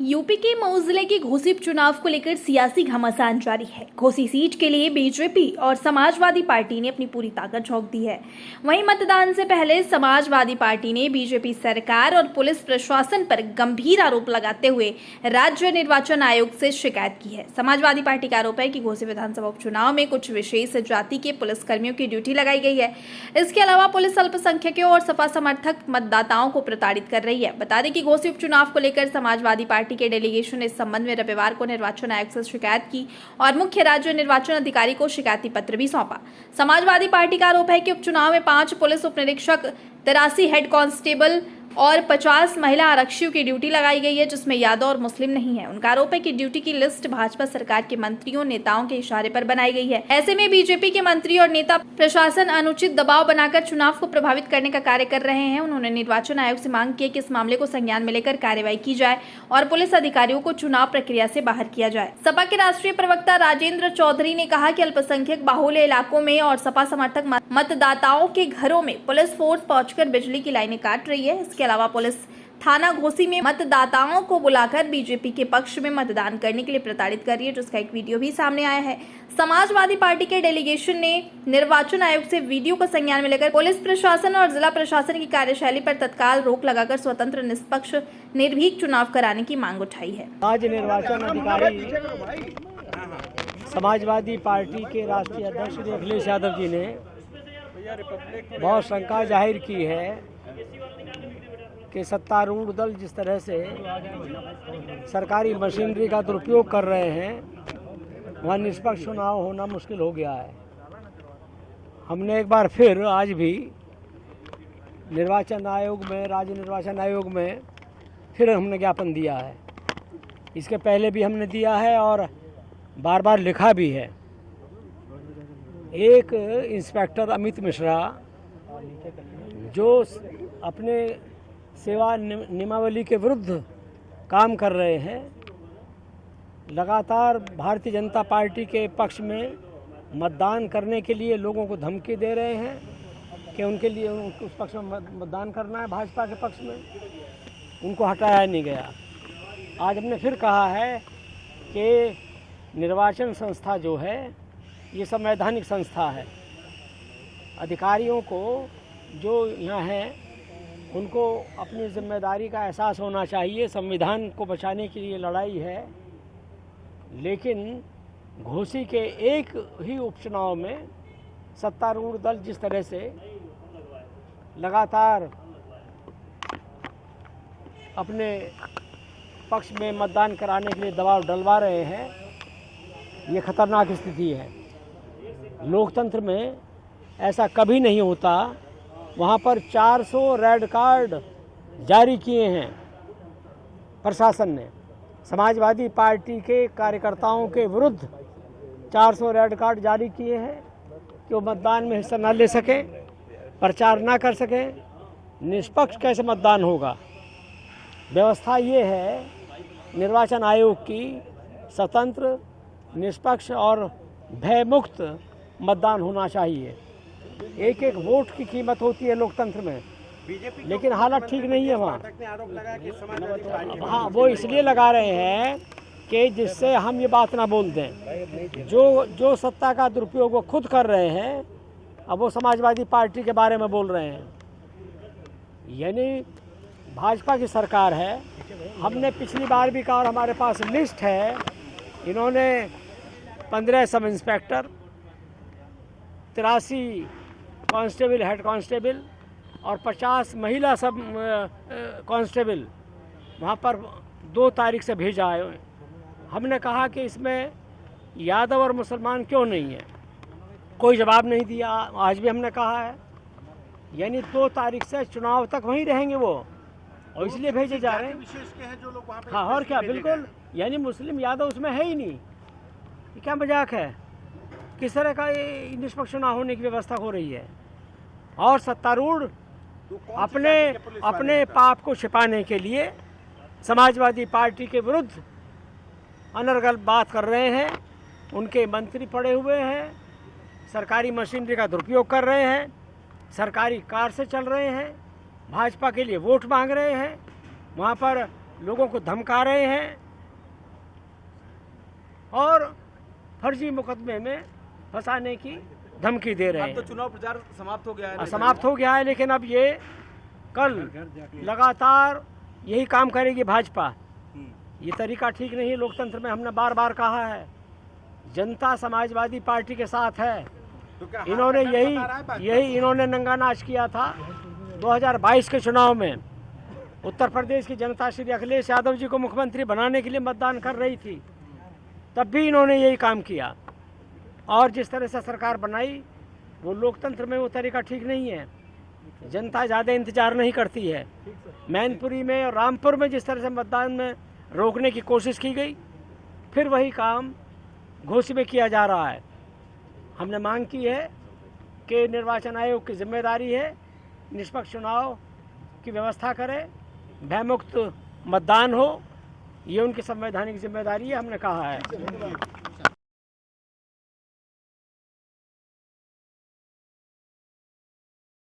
UP के मऊ जिले के घोसी उपचुनाव को लेकर सियासी घमासान जारी है। घोसी सीट के लिए बीजेपी और समाजवादी पार्टी ने अपनी पूरी ताकत झोंक दी है। वहीं मतदान से पहले समाजवादी पार्टी ने बीजेपी सरकार और पुलिस प्रशासन पर गंभीर आरोप लगाते हुए राज्य निर्वाचन आयोग से शिकायत की है। समाजवादी पार्टी का आरोप है कि घोसी विधानसभा उपचुनाव में कुछ विशेष जाति के पुलिसकर्मियों की ड्यूटी लगाई गई है। इसके अलावा पुलिस अल्पसंख्यकों और सपा समर्थक मतदाताओं को प्रताड़ित कर रही है। बता दें कि घोसी उपचुनाव को लेकर समाजवादी पार्टी के डेलीगेशन ने इस संबंध में रविवार को निर्वाचन आयोग से शिकायत की और मुख्य राज्य निर्वाचन अधिकारी को शिकायती पत्र भी सौंपा। समाजवादी पार्टी का आरोप है कि उपचुनाव में 5 पुलिस उप निरीक्षक, 83 हेड कांस्टेबल और 50 महिला आरक्षियों की ड्यूटी लगाई गई है, जिसमें यादव और मुस्लिम नहीं है। उनका आरोप है कि ड्यूटी की लिस्ट भाजपा सरकार के मंत्रियों नेताओं के इशारे पर बनाई गई है। ऐसे में बीजेपी के मंत्री और नेता प्रशासन अनुचित दबाव बनाकर चुनाव को प्रभावित करने का कार्य कर रहे हैं। उन्होंने निर्वाचन आयोग से मांग की कि इस मामले को संज्ञान में लेकर कार्रवाई की जाए और पुलिस अधिकारियों को चुनाव प्रक्रिया से बाहर किया जाए। सपा के राष्ट्रीय प्रवक्ता राजेंद्र चौधरी ने कहा कि अल्पसंख्यक बाहुल्य इलाकों में और सपा समर्थक मतदाताओं के घरों में पुलिस फोर्स पहुंचकर बिजली की लाइनें काट रही है। इसके अलावा पुलिस थाना घोसी में मतदाताओं को बुलाकर बीजेपी के पक्ष में मतदान करने के लिए प्रताड़ित कर रही है, जिसका एक वीडियो भी सामने आया है। समाजवादी पार्टी के डेलीगेशन ने निर्वाचन आयोग से वीडियो को संज्ञान में लेकर पुलिस प्रशासन और जिला प्रशासन की कार्यशैली पर तत्काल रोक लगाकर स्वतंत्र, निष्पक्ष, निर्भीक चुनाव कराने की मांग उठाई है। आज निर्वाचन अधिकारी समाजवादी पार्टी के राष्ट्रीय अध्यक्ष अखिलेश यादव जी ने बहुत शंका जाहिर की है कि सत्तारूढ़ दल जिस तरह से सरकारी मशीनरी का दुरुपयोग कर रहे हैं, वहाँ निष्पक्ष चुनाव होना मुश्किल हो गया है। हमने एक बार फिर आज भी निर्वाचन आयोग में, राज्य निर्वाचन आयोग में फिर हमने ज्ञापन दिया है। इसके पहले भी हमने दिया है और बार बार लिखा भी है। एक इंस्पेक्टर अमित मिश्रा जो अपने सेवा नियमावली के विरुद्ध काम कर रहे हैं, लगातार भारतीय जनता पार्टी के पक्ष में मतदान करने के लिए लोगों को धमकी दे रहे हैं कि उनके लिए उस पक्ष में मतदान करना है, भाजपा के पक्ष में। उनको हटाया नहीं गया। आज हमने फिर कहा है कि निर्वाचन संस्था जो है ये संवैधानिक संस्था है। अधिकारियों को जो यहाँ हैं उनको अपनी जिम्मेदारी का एहसास होना चाहिए। संविधान को बचाने के लिए लड़ाई है, लेकिन घोसी के एक ही उपचुनाव में सत्तारूढ़ दल जिस तरह से लगातार अपने पक्ष में मतदान कराने के लिए दबाव डलवा रहे हैं, ये खतरनाक स्थिति है। लोकतंत्र में ऐसा कभी नहीं होता। वहाँ पर 400 रेड कार्ड जारी किए हैं प्रशासन ने। समाजवादी पार्टी के कार्यकर्ताओं के विरुद्ध 400 रेड कार्ड जारी किए हैं कि वो मतदान में हिस्सा न ले सकें, प्रचार ना कर सकें। निष्पक्ष कैसे मतदान होगा? व्यवस्था ये है निर्वाचन आयोग की, स्वतंत्र, निष्पक्ष और भयमुक्त मतदान होना चाहिए। एक एक वोट की कीमत होती है लोकतंत्र में, लेकिन हालत ठीक नहीं है वहाँ। हाँ, वो इसलिए लगा रहे हैं कि जिससे हम ये बात ना बोल दें। जो सत्ता का दुरुपयोग वो खुद कर रहे हैं, अब वो समाजवादी पार्टी के बारे में बोल रहे हैं। यानी भाजपा की सरकार है। हमने पिछली बार भी कहा और हमारे पास लिस्ट है। इन्होंने 15 sub inspector, 83 constable, head constable और 50 महिला सब कांस्टेबल वहाँ पर 2 तारीख से भेजा है। हमने कहा कि इसमें यादव और मुसलमान क्यों नहीं है, कोई जवाब नहीं दिया। आज भी हमने कहा है, यानी 2 तारीख से चुनाव तक वहीं रहेंगे वो, और इसलिए भेजे जा रहे हैं। हाँ, और क्या, बिल्कुल। यानी मुस्लिम यादव उसमें है ही नहीं। ये क्या मजाक है? किस तरह का ये निष्पक्ष चुनाव होने की व्यवस्था हो रही है? और सत्तारूढ़ अपने पाप को छिपाने के लिए समाजवादी पार्टी के विरुद्ध अनर्गल बात कर रहे हैं। उनके मंत्री पड़े हुए हैं, सरकारी मशीनरी का दुरुपयोग कर रहे हैं, सरकारी कार से चल रहे हैं, भाजपा के लिए वोट मांग रहे हैं। वहाँ पर लोगों को धमका रहे हैं और फर्जी मुकदमे में फंसाने की धमकी दे रहे अब हैं। तो चुनाव प्रचार समाप्त हो गया है। समाप्त हो गया है, लेकिन अब ये कल लगातार यही काम करेगी भाजपा। ये तरीका ठीक नहीं है लोकतंत्र में। हमने बार बार कहा है, जनता समाजवादी पार्टी के साथ है। तो क्या इन्होंने इन्होंने नंगा नाच किया था 2022 के चुनाव में। उत्तर प्रदेश की जनता श्री अखिलेश यादव जी को मुख्यमंत्री बनाने के लिए मतदान कर रही थी, तब भी इन्होंने यही काम किया। और जिस तरह से सरकार बनाई, वो लोकतंत्र में वो तरीका ठीक नहीं है। जनता ज़्यादा इंतजार नहीं करती है। मैनपुरी में और रामपुर में जिस तरह से मतदान में रोकने की कोशिश की गई, फिर वही काम घोसी में किया जा रहा है। हमने मांग की है कि निर्वाचन आयोग की जिम्मेदारी है निष्पक्ष चुनाव की व्यवस्था करे, भयमुक्त मतदान हो। ये उनकी संवैधानिक जिम्मेदारी है, हमने कहा है।